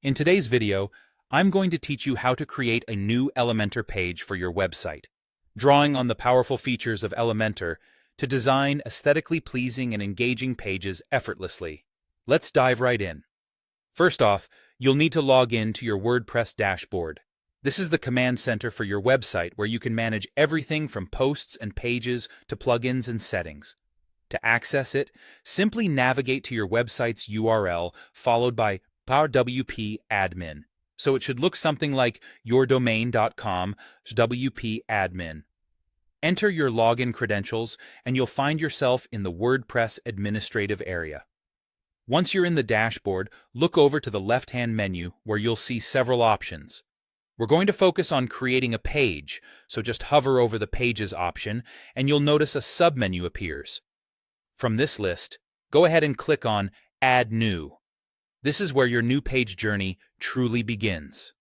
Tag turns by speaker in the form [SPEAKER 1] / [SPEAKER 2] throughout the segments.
[SPEAKER 1] In today's video, I'm going to teach you how to create a new Elementor page for your website, drawing on the powerful features of Elementor to design aesthetically pleasing and engaging pages effortlessly. Let's dive right in. First off, you'll need to log in to your WordPress dashboard. This is the command center for your website where you can manage everything from posts and pages to plugins and settings. To access it, simply navigate to your website's URL followed by /wp admin. So it should look something like yourdomain.com/wp admin. Enter your login credentials and you'll find yourself in the WordPress administrative area. Once you're in the dashboard, look over to the left-hand menu where you'll see several options. We're going to focus on creating a page, so just hover over the Pages option and you'll notice a submenu appears. From this list, go ahead and click on Add New. This is where your new page journey truly begins.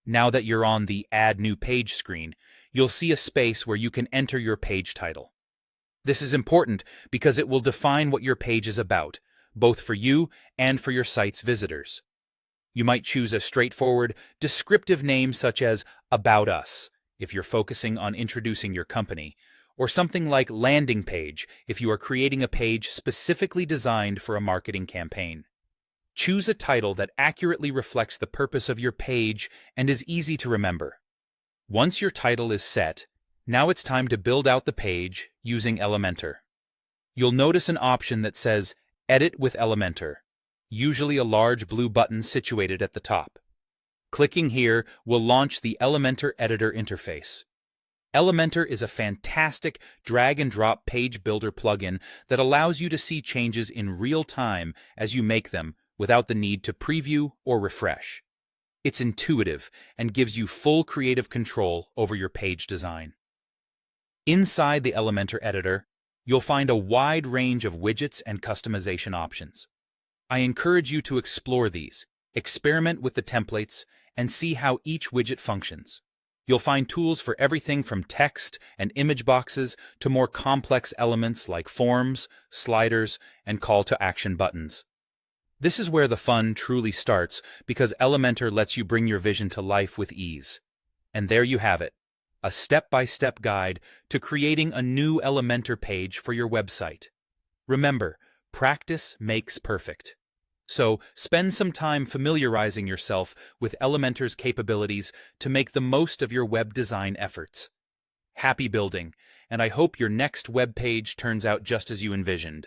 [SPEAKER 1] Now that you're on the Add New Page screen, you'll see a space where you can enter your page title. This is important because it will define what your page is about, both for you and for your site's visitors. You might choose a straightforward, descriptive name such as About Us, if you're focusing on introducing your company, or something like Landing Page if you are creating a page specifically designed for a marketing campaign. Choose a title that accurately reflects the purpose of your page and is easy to remember. Once your title is set, now it's time to build out the page using Elementor. You'll notice an option that says Edit with Elementor, usually a large blue button situated at the top. Clicking here will launch the Elementor Editor interface. Elementor is a fantastic drag-and-drop page builder plugin that allows you to see changes in real time as you make them without the need to preview or refresh. It's intuitive and gives you full creative control over your page design. Inside the Elementor editor, you'll find a wide range of widgets and customization options. I encourage you to explore these, experiment with the templates, and see how each widget functions. You'll find tools for everything from text and image boxes to more complex elements like forms, sliders, and call-to-action buttons. This is where the fun truly starts because Elementor lets you bring your vision to life with ease. And there you have it, a step-by-step guide to creating a new Elementor page for your website. Remember, practice makes perfect. So spend some time familiarizing yourself with Elementor's capabilities to make the most of your web design efforts. Happy building, and I hope your next web page turns out just as you envisioned.